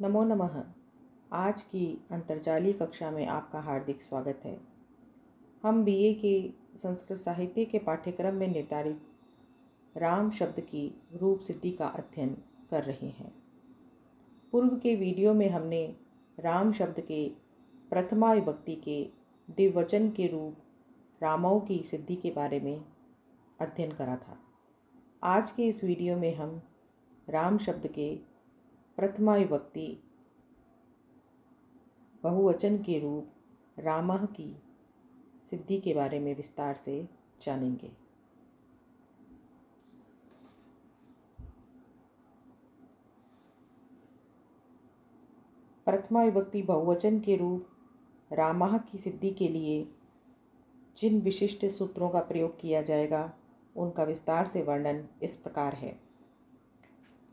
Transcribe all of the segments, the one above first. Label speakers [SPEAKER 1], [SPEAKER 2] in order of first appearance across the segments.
[SPEAKER 1] नमो नमः। आज की अंतर्जालीय कक्षा में आपका हार्दिक स्वागत है। हम बीए के संस्कृत साहित्य के पाठ्यक्रम में निर्धारित राम शब्द की रूप सिद्धि का अध्ययन कर रहे हैं। पूर्व के वीडियो में हमने राम शब्द के प्रथमा विभक्ति के द्विवचन के रूप रामौ की सिद्धि के बारे में अध्ययन करा था। आज के इस वीडियो में हम राम शब्द के प्रथमा विभक्ति बहुवचन के रूप रामः की सिद्धि के बारे में विस्तार से जानेंगे। प्रथमा विभक्ति बहुवचन के रूप रामः की सिद्धि के लिए जिन विशिष्ट सूत्रों का प्रयोग किया जाएगा उनका विस्तार से वर्णन इस प्रकार है।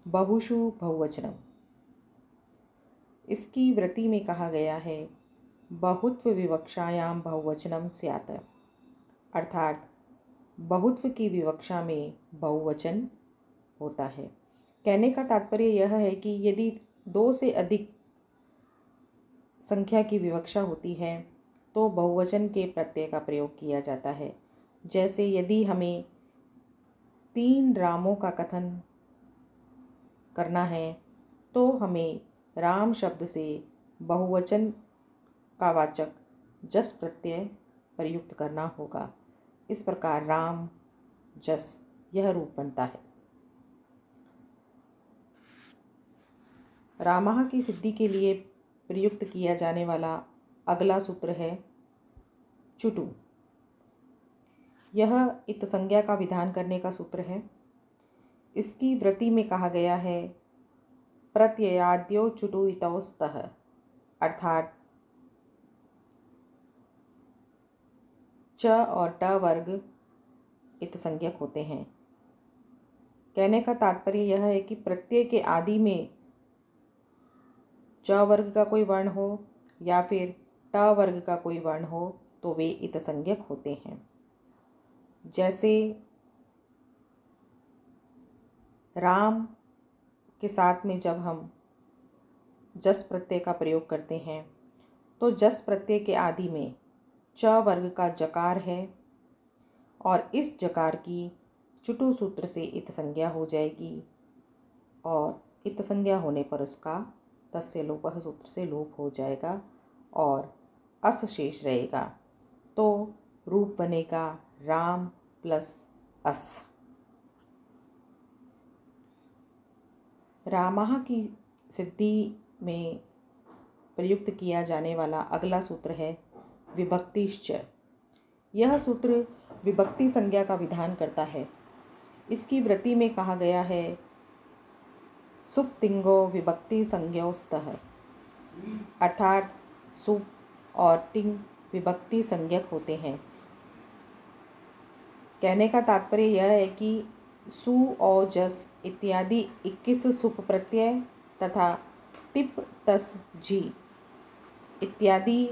[SPEAKER 1] बहुषु बहुवचनम, इसकी वृत्ति में कहा गया है बहुत्व विवक्षायाम बहुवचनम स्यात्, अर्थात बहुत्व की विवक्षा में बहुवचन होता है। कहने का तात्पर्य यह है कि यदि दो से अधिक संख्या की विवक्षा होती है तो बहुवचन के प्रत्यय का प्रयोग किया जाता है। जैसे यदि हमें 3 रामों का कथन करना है तो हमें राम शब्द से बहुवचन का वाचक जस प्रत्यय प्रयुक्त करना होगा। इस प्रकार राम जस यह रूप बनता है। रामः की सिद्धि के लिए प्रयुक्त किया जाने वाला अगला सूत्र है चुटु। यह इत संज्ञा का विधान करने का सूत्र है। इसकी वृत्ति में कहा गया है प्रत्ययाद्यो चुटु इतौ स्तः, अर्थात च और ट वर्ग इत संज्ञक होते हैं। कहने का तात्पर्य यह है कि प्रत्यय के आदि में च वर्ग का कोई वर्ण हो या फिर ट वर्ग का कोई वर्ण हो तो वे इत संज्ञक होते हैं। जैसे राम के साथ में जब हम जस प्रत्यय का प्रयोग करते हैं तो जस प्रत्यय के आदि में च वर्ग का जकार है और इस जकार की चुटु सूत्र से इत संज्ञा हो जाएगी और इत संज्ञा होने पर उसका तस्य लोपः सूत्र से लोप हो जाएगा और अस शेष रहेगा, तो रूप बनेगा राम प्लस अस। रामः की सिद्धि में प्रयुक्त किया जाने वाला अगला सूत्र है विभक्तिश्च। यह सूत्र विभक्ति संज्ञा का विधान करता है। इसकी वृत्ति में कहा गया है सुप तिंगो विभक्ति संज्ञौ स्तः, अर्थात सुप और तिंग विभक्ति संज्ञक होते हैं। कहने का तात्पर्य यह है कि सु और जस इत्यादि 21 सुप प्रत्यय तथा तिप तस जी इत्यादि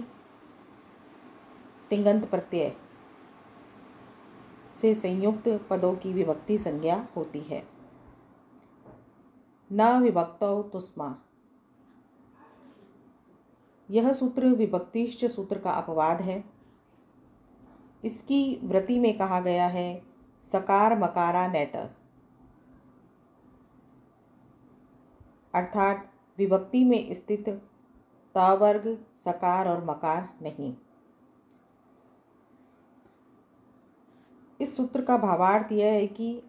[SPEAKER 1] तिंगंत प्रत्यय से संयुक्त पदों की विभक्ति संज्ञा होती है। न विभक्तौ तुस्मा, यह सूत्र विभक्तिश्च सूत्र का अपवाद है। इसकी वृत्ति में कहा गया है सकार मकारा नैत, अर्थात विभक्ति में स्थित त वर्ग सकार और मकार नहीं। इस सूत्र का भावार्थ यह है कि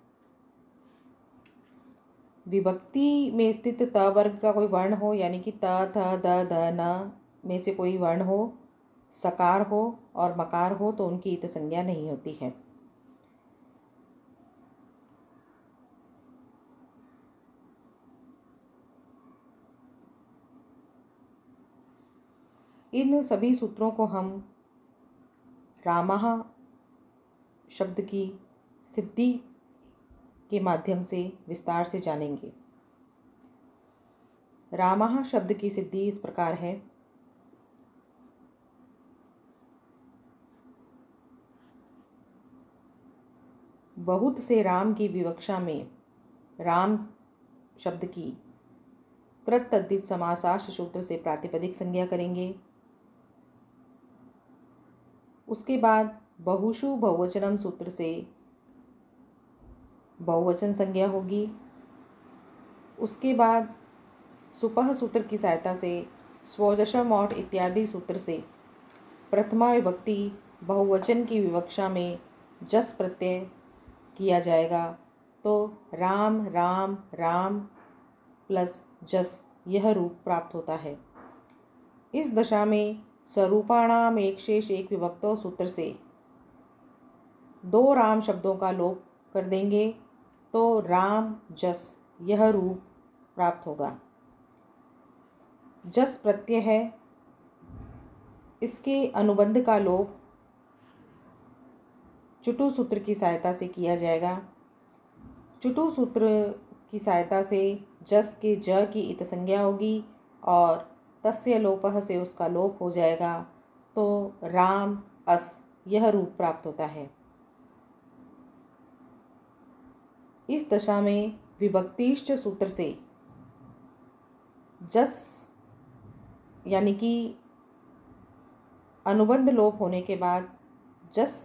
[SPEAKER 1] विभक्ति में स्थित त वर्ग का कोई वर्ण हो, यानी कि त थ द ध न में से कोई वर्ण हो, सकार हो और मकार हो तो उनकी इत संज्ञा नहीं होती है। इन सभी सूत्रों को हम रामः शब्द की सिद्धि के माध्यम से विस्तार से जानेंगे। रामः शब्द की सिद्धि इस प्रकार है बहुत से राम की विवक्षा में राम शब्द की कृत तद्धित समासाश्च सूत्र से प्रातिपदिक संज्ञा करेंगे। उसके बाद बहुषु बहुवचनम सूत्र से बहुवचन संज्ञा होगी। उसके बाद सुपह सूत्र की सहायता से स्वजशम और इत्यादि सूत्र से प्रथमा विभक्ति बहुवचन की विवक्षा में जस प्रत्यय किया जाएगा। तो राम राम राम प्लस जस यह रूप प्राप्त होता है। इस दशा में स्वरूपाणाम एक शेष एक विभक्तो सूत्र से दो राम शब्दों का लोप कर देंगे तो राम जस यह रूप प्राप्त होगा। जस प्रत्यय है, इसके अनुबंध का लोप चुटु सूत्र की सहायता से किया जाएगा। चुटु सूत्र की सहायता से जस के ज की इत संज्ञा होगी और तस्य लोपः से उसका लोप हो जाएगा तो राम अस यह रूप प्राप्त होता है। इस दशा में विभक्तिश्च सूत्र से जस यानी कि अनुबंध लोप होने के बाद जस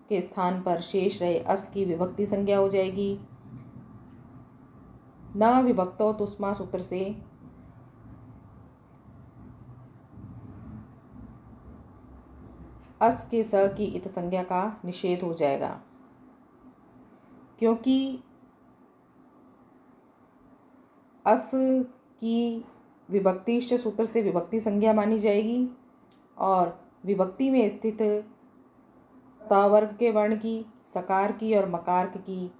[SPEAKER 1] के स्थान पर शेष रहे अस की विभक्ति संज्ञा हो जाएगी। न विभक्तो तुस्मा सूत्र से अस के स की इत संज्ञा का निषेध हो जाएगा, क्योंकि अस की विभक्तिश्च सूत्र से विभक्ति संज्ञा मानी जाएगी और विभक्ति में स्थित त वर्ग के वर्ण की, सकार की और मकार की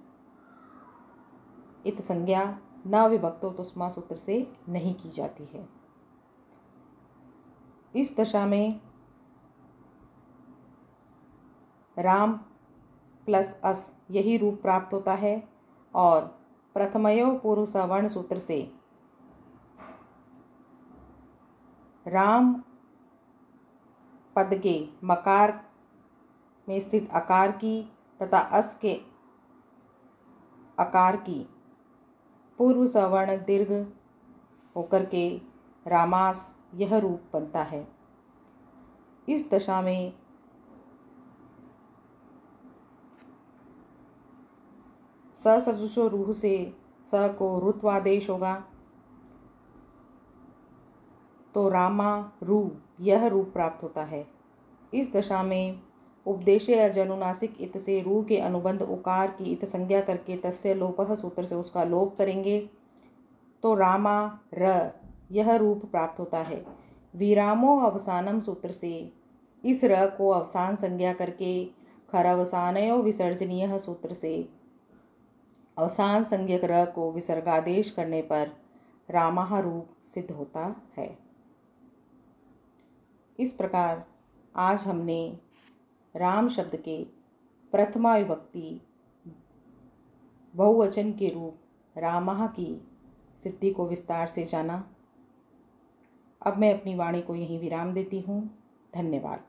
[SPEAKER 1] इत संज्ञा न विभक्तो तुस्मा सूत्र से नहीं की जाती है। इस दशा में राम प्लस अस यही रूप प्राप्त होता है और प्रथमयो पूर्व सवर्ण सूत्र से राम पद के मकार में स्थित अकार की तथा अस के अकार की पूर्व सवर्ण दीर्घ होकर के रामास यह रूप बनता है। इस दशा में स सजुषो रूह से स को रुत्वादेश होगा तो रामा रू यह रूप प्राप्त होता है। इस दशा में उपदेशे अजनुनासिक इत से रू के अनुबंध उकार की इत संज्ञा करके तस्य लोपः सूत्र से उसका लोप करेंगे तो रामा र यह रूप प्राप्त होता है। विरामो अवसानम सूत्र से इस र को अवसान संज्ञा करके खरवसानयो विसर्जनीय सूत्र से अवसान संज्ञक र को विसर्गादेश करने पर रामाह रूप सिद्ध होता है। इस प्रकार आज हमने राम शब्द के प्रथमा विभक्ति बहुवचन के रूप रामाह की सिद्धि को विस्तार से जाना। अब मैं अपनी वाणी को यहीं विराम देती हूँ। धन्यवाद।